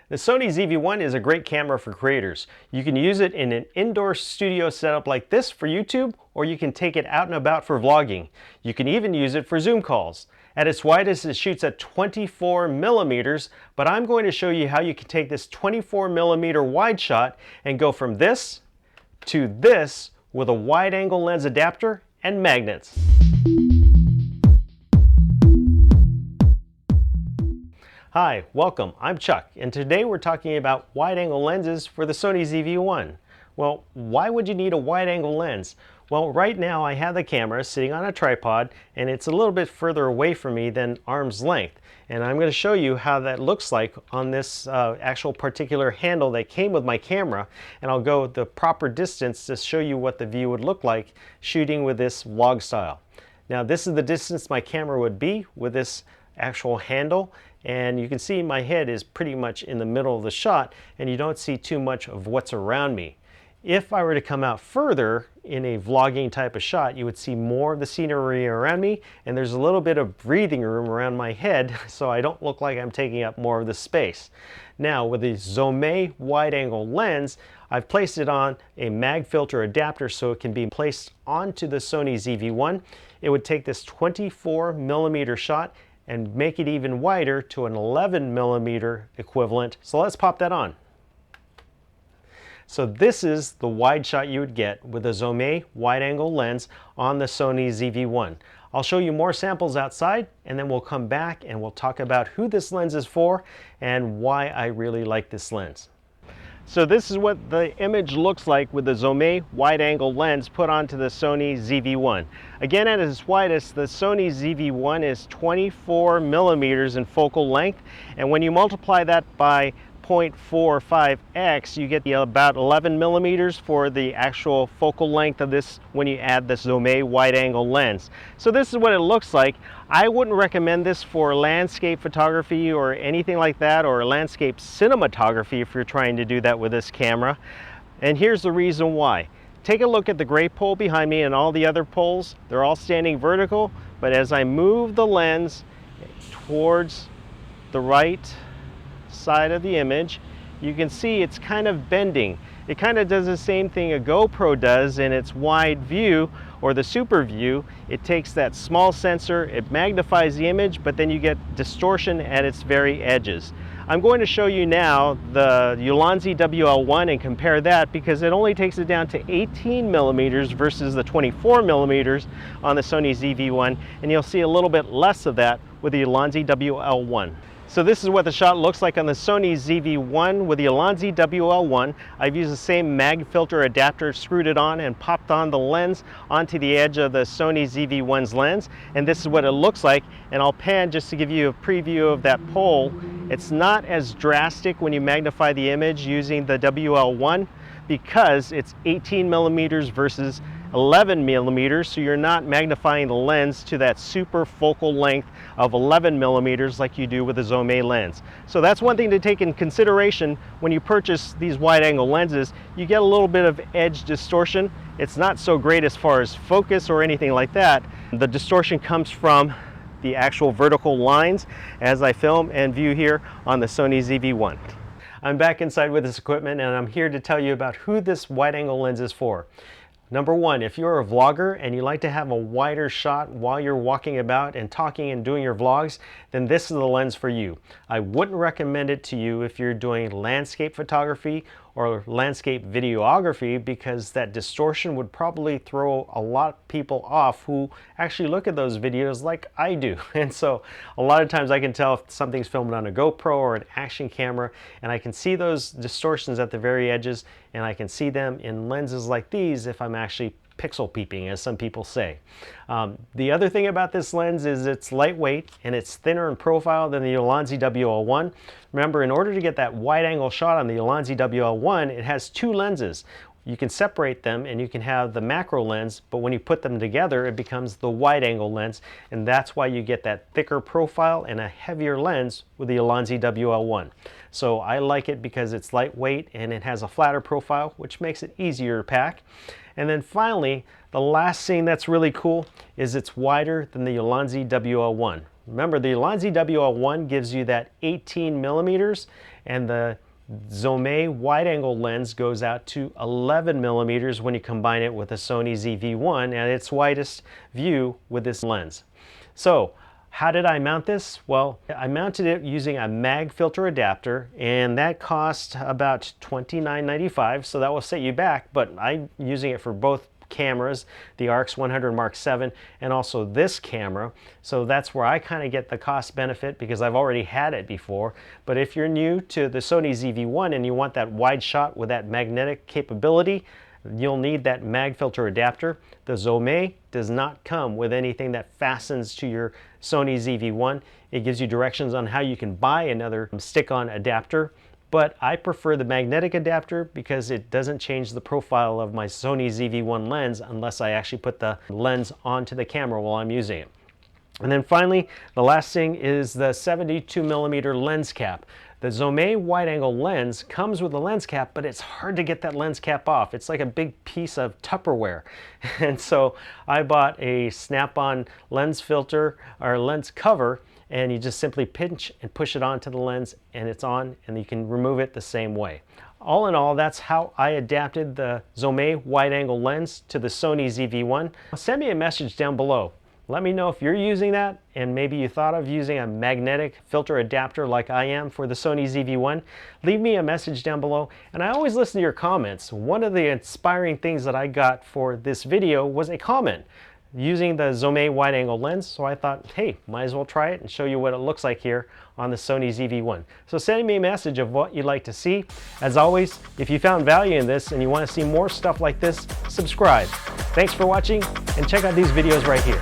The Sony ZV-1 is a great camera for creators. You can use it in an indoor studio setup like this for YouTube, or you can take it out and about for vlogging. You can even use it for Zoom calls. At its widest, it shoots at 24 millimeters, but I'm going to show you how you can take this 24 millimeter wide shot and go from this to this with a wide angle lens adapter and magnets. Hi, welcome. I'm Chuck, and today we're talking about wide-angle lenses for the Sony ZV-1. Well, why would you need a wide-angle lens? Well, right now I have the camera sitting on a tripod, and it's a little bit further away from me than arm's length. And I'm going to show you how that looks like on this actual particular handle that came with my camera, and I'll go the proper distance to show you what the view would look like shooting with this vlog style. Now, this is the distance my camera would be with this actual handle, and you can see my head is pretty much in the middle of the shot, and you don't see too much of what's around me. If I were to come out further in a vlogging type of shot, you would see more of the scenery around me, and there's a little bit of breathing room around my head, so I don't look like I'm taking up more of the space. Now, with the Zomei Wide Angle Lens, I've placed it on a mag filter adapter so it can be placed onto the Sony ZV-1. It would take this 24 millimeter shot and make it even wider to an 11 millimeter equivalent. So let's pop that on. So this is the wide shot you would get with a Zomei wide angle lens on the Sony ZV-1. I'll show you more samples outside, and then we'll come back and we'll talk about who this lens is for and why I really like this lens. So this is what the image looks like with the Zomei wide angle lens put onto the Sony ZV-1. Again, at its widest, the Sony ZV-1 is 24 millimeters in focal length, and when you multiply that by 0.45x, you get about 11 millimeters for the actual focal length of this when you add the Zomei wide angle lens. So this is what it looks like. I wouldn't recommend this for landscape photography or anything like that, or landscape cinematography if you're trying to do that with this camera. And here's the reason why. Take a look at the gray pole behind me and all the other poles. They're all standing vertical, but as I move the lens towards the right side of the image, you can see it's kind of bending. It kind of does the same thing a GoPro does in its wide view or the super view. It takes that small sensor, it magnifies the image, but then you get distortion at its very edges. I'm going to show you now the Ulanzi WL1 and compare that, because it only takes it down to 18 millimeters versus the 24 millimeters on the Sony ZV-1, and you'll see a little bit less of that with the Ulanzi WL1. So this is what the shot looks like on the Sony ZV-1 with the Ulanzi WL1. I've used the same mag filter adapter, screwed it on, and popped on the lens onto the edge of the Sony ZV-1's lens. And this is what it looks like. And I'll pan just to give you a preview of that pole. It's not as drastic when you magnify the image using the WL1 because it's 18 millimeters versus 11 millimeters, so you're not magnifying the lens to that super focal length of 11 millimeters like you do with the Zomei lens. So that's one thing to take in consideration when you purchase these wide angle lenses. You get a little bit of edge distortion. It's not so great as far as focus or anything like that. The distortion comes from the actual vertical lines as I film and view here on the Sony ZV-1. I'm back inside with this equipment, and I'm here to tell you about who this wide angle lens is for. Number one, if you're a vlogger and you like to have a wider shot while you're walking about and talking and doing your vlogs, then this is the lens for you. I wouldn't recommend it to you if you're doing landscape photography or landscape videography, because that distortion would probably throw a lot of people off who actually look at those videos like I do. And so a lot of times I can tell if something's filmed on a GoPro or an action camera, and I can see those distortions at the very edges, and I can see them in lenses like these if I'm actually pixel peeping, as some people say. The other thing about this lens is it's lightweight and it's thinner in profile than the Ulanzi WL1. Remember, in order to get that wide angle shot on the Ulanzi WL1, it has two lenses. You can separate them and you can have the macro lens, but when you put them together, it becomes the wide angle lens, and that's why you get that thicker profile and a heavier lens with the Ulanzi WL1. So I like it because it's lightweight and it has a flatter profile, which makes it easier to pack. And then finally, the last thing that's really cool is it's wider than the Ulanzi WL1. Remember, the Ulanzi WL1 gives you that 18 millimeters, and the Zomei Wide Angle Lens goes out to 11 millimeters when you combine it with the Sony ZV-1 at its widest view with this lens. So how did I mount this? Well, I mounted it using a mag filter adapter, and that cost about $29.95, so that will set you back, but I'm using it for both cameras, the RX100 Mark VII and also this camera, so that's where I kind of get the cost benefit because I've already had it before. But if you're new to the Sony ZV-1 and you want that wide shot with that magnetic capability, you'll need that mag filter adapter. The Zomei does not come with anything that fastens to your Sony ZV-1. It gives you directions on how you can buy another stick-on adapter, but I prefer the magnetic adapter because it doesn't change the profile of my Sony ZV-1 lens unless I actually put the lens onto the camera while I'm using it. And then finally, the last thing is the 72mm lens cap. The Zomei Wide Angle Lens comes with a lens cap, but it's hard to get that lens cap off. It's like a big piece of Tupperware. And so I bought a snap-on lens filter or lens cover, and you just simply pinch and push it onto the lens and it's on, and you can remove it the same way. All in all, that's how I adapted the Zomei Wide Angle Lens to the Sony ZV-1. Send me a message down below. Let me know if you're using that, and maybe you thought of using a magnetic filter adapter like I am for the Sony ZV-1. Leave me a message down below, and I always listen to your comments. One of the inspiring things that I got for this video was a comment using the Zomei Wide Angle Lens, so I thought, hey, might as well try it and show you what it looks like here on the Sony ZV-1. So send me a message of what you'd like to see. As always, if you found value in this and you want to see more stuff like this, subscribe. Thanks for watching, and check out these videos right here.